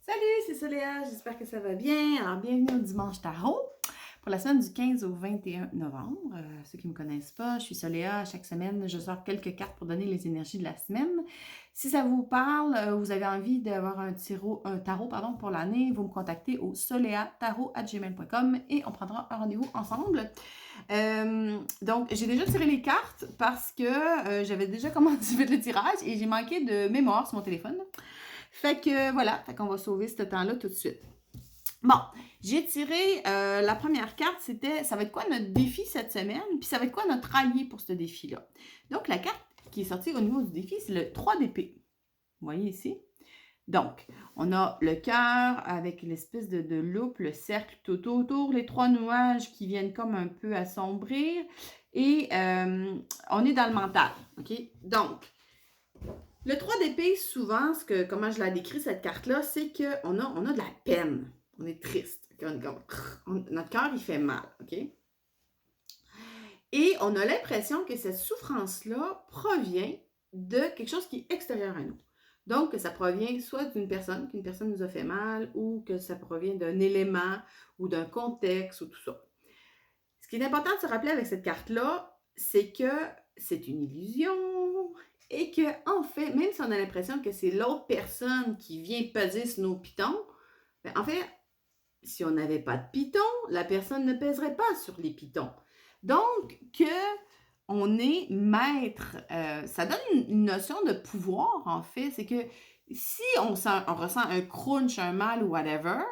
Salut, c'est Soléa, j'espère que ça va bien. Alors, bienvenue au Dimanche Tarot pour la semaine du 15 au 21 novembre. Ceux qui ne me connaissent pas, je suis Soléa. Chaque semaine, je sors quelques cartes pour donner les énergies de la semaine. Si ça vous parle, vous avez envie d'avoir un tarot pour l'année, vous me contactez au soleatarot@gmail.com et on prendra un rendez-vous ensemble. Donc, j'ai déjà tiré les cartes parce que j'avais déjà commencé le tirage et j'ai manqué de mémoire sur mon téléphone. Fait que voilà, fait qu'on va sauver ce temps-là tout de suite. Bon, j'ai tiré la première carte, c'était ça va être quoi notre défi cette semaine, puis ça va être quoi notre allié pour ce défi-là. Donc, la carte qui est sortie au niveau du défi, c'est le 3 d'épée. Vous voyez ici? Donc, on a le cœur avec l'espèce de loupe, le cercle tout autour, les trois nuages qui viennent comme un peu assombrir, et on est dans le mental, OK? Donc, le 3 d'épée, souvent, comment je la décris, cette carte-là, c'est qu'on a de la peine. On est triste. Notre cœur, il fait mal. OK? Et on a l'impression que cette souffrance-là provient de quelque chose qui est extérieur à nous. Donc, que ça provient soit qu'une personne nous a fait mal, ou que ça provient d'un élément, ou d'un contexte, ou tout ça. Ce qui est important de se rappeler avec cette carte-là, c'est que c'est une illusion et que, en fait, même si on a l'impression que c'est l'autre personne qui vient peser sur nos pitons, ben, en fait, si on n'avait pas de pitons, la personne ne pèserait pas sur les pitons. Donc, que on est maître, ça donne une notion de pouvoir, en fait. C'est que si on ressent un crunch, un mal ou whatever,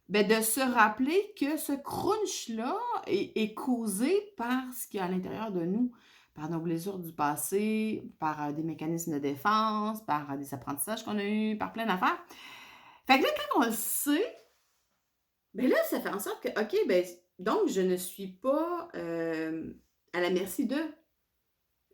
ben de se rappeler que ce crunch-là est causé par ce qu'il y a à l'intérieur de nous, par nos blessures du passé, par des mécanismes de défense, par des apprentissages qu'on a eus, par plein d'affaires. Fait que là, quand on le sait, ben là, ça fait en sorte que, OK, ben donc je ne suis pas à la merci d'eux.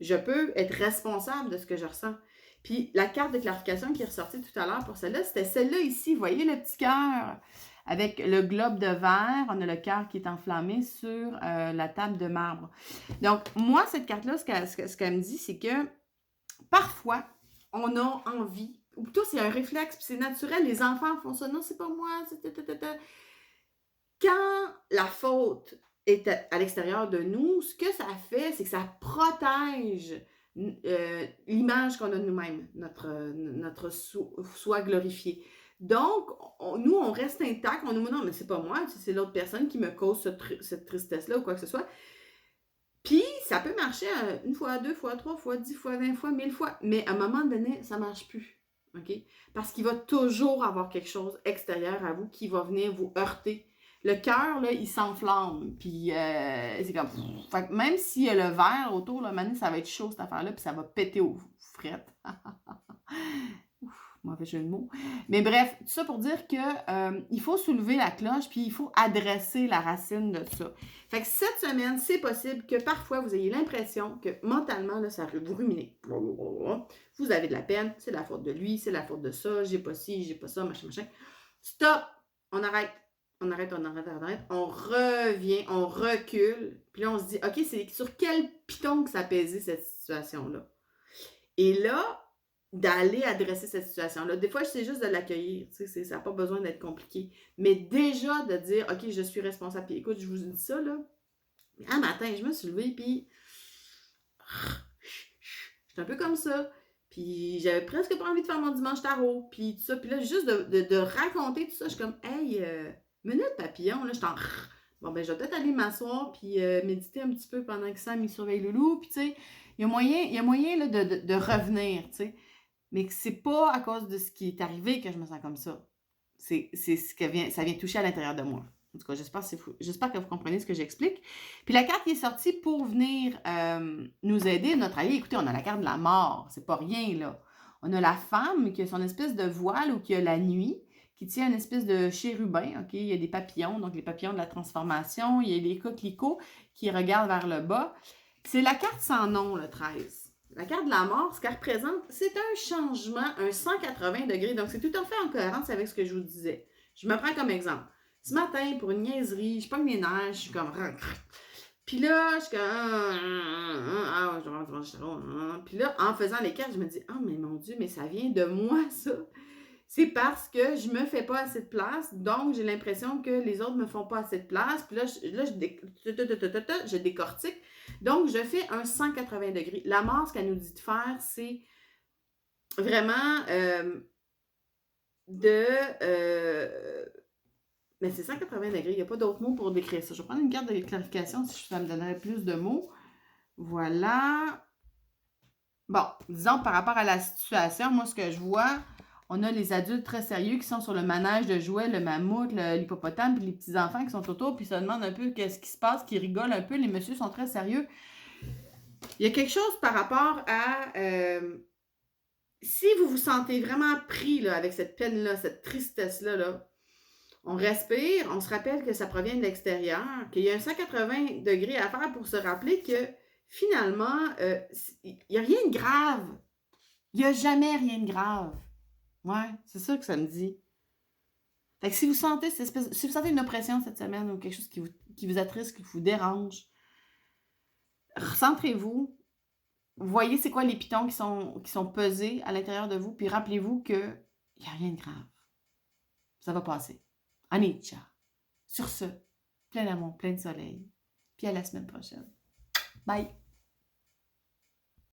Je peux être responsable de ce que je ressens. Puis la carte de clarification qui est ressortie tout à l'heure pour celle-là, c'était celle-là ici. Vous voyez le petit cœur avec le globe de verre. On a le cœur qui est enflammé sur la table de marbre. Donc, moi, cette carte-là, ce qu'elle me dit, c'est que parfois, on a envie, ou plutôt c'est un réflexe, puis c'est naturel, les enfants font ça. Non, c'est pas moi. Quand la faute est à l'extérieur de nous, ce que ça fait, c'est que ça protège l'image qu'on a de nous-mêmes, notre soi glorifié. Donc, nous, on reste intact, on nous dit non, mais c'est pas moi, c'est l'autre personne qui me cause cette tristesse-là ou quoi que ce soit. Puis, ça peut marcher une fois, deux fois, trois fois, 10 fois, 20 fois, 1000 fois, mais à un moment donné, ça marche plus. OK? Parce qu'il va toujours avoir quelque chose extérieur à vous qui va venir vous heurter. Le cœur, là, il s'enflamme. Puis, c'est comme. Fait que même s'il y a le verre autour, là, maintenant, ça va être chaud, cette affaire-là, puis ça va péter aux frettes. Mauvais jeu de mots. Mais bref, tout ça pour dire que il faut soulever la cloche, puis il faut adresser la racine de ça. Fait que cette semaine, c'est possible que parfois vous ayez l'impression que mentalement, là, ça vous ruminez. Vous avez de la peine, c'est la faute de lui, c'est la faute de ça, j'ai pas ci, j'ai pas ça, machin, machin. Stop! On arrête. On arrête. On revient, on recule. Puis là, on se dit, OK, c'est sur quel piton que ça pesait cette situation-là? Et là, d'aller adresser cette situation-là. Des fois, c'est juste de l'accueillir. Ça n'a pas besoin d'être compliqué. Mais déjà, de dire, OK, je suis responsable. Puis écoute, je vous dis ça, là. Un matin, je me suis levée, puis j'étais un peu comme ça. Puis j'avais presque pas envie de faire mon dimanche tarot. Puis tout ça. Puis là, juste de raconter tout ça, je suis comme, hey, minute papillon, là, je suis en... Bon, ben, je vais peut-être aller m'asseoir, puis méditer un petit peu pendant que Sam, il surveille Loulou. Puis, tu sais, il y a moyen là, de revenir, tu sais. Mais c'est pas à cause de ce qui est arrivé que je me sens comme ça. C'est ça vient toucher à l'intérieur de moi. En tout cas, j'espère que vous comprenez ce que j'explique. Puis la carte qui est sortie pour venir nous aider, notre allié, écoutez, on a la carte de la mort, c'est pas rien, là. On a la femme qui a son espèce de voile ou qui a la nuit, qui tient une espèce de chérubin, OK? Il y a des papillons, donc les papillons de la transformation. Il y a les coquelicots qui regardent vers le bas. C'est la carte sans nom, le 13. La carte de la mort, ce qu'elle représente, c'est un changement, un 180 degrés. Donc, c'est tout à fait en cohérence avec ce que je vous disais. Je me prends comme exemple. Ce matin, pour une niaiserie, je pogne mes nerfs, je suis comme... Puis là, je suis comme... Puis là, en faisant les cartes, je me dis, oh, mais mon Dieu, mais ça vient de moi, ça. c'est parce que je me fais pas assez de place, donc j'ai l'impression que les autres me font pas assez de place. Puis là, je décortique. Donc, je fais un 180 degrés. La mort, ce qu'elle nous dit de faire, c'est vraiment de... mais c'est 180 degrés, il n'y a pas d'autre mot pour décrire ça. Je vais prendre une carte de clarification si ça me donnerait plus de mots. Voilà. Bon, disons par rapport à la situation, moi, ce que je vois, on a les adultes très sérieux qui sont sur le manège de jouets, le mammouth, l'hippopotame, puis les petits-enfants qui sont autour, puis se demandent un peu qu'est-ce qui se passe, qui rigolent un peu. Les messieurs sont très sérieux. Il y a quelque chose par rapport à... si vous vous sentez vraiment pris là, avec cette peine-là, cette tristesse-là, là, on respire, on se rappelle que ça provient de l'extérieur, qu'il y a un 180 degrés à faire pour se rappeler que finalement, il n'y a rien de grave. Il n'y a jamais rien de grave. Ouais, c'est ça que ça me dit. Fait que si vous sentez si vous sentez une oppression cette semaine ou quelque chose qui vous attriste, qui vous dérange, recentrez-vous. Voyez c'est quoi les pitons qui sont pesés à l'intérieur de vous, puis rappelez-vous qu'il n'y a rien de grave. Ça va passer. Anicca. Sur ce, plein d'amour, plein de soleil. Puis à la semaine prochaine. Bye!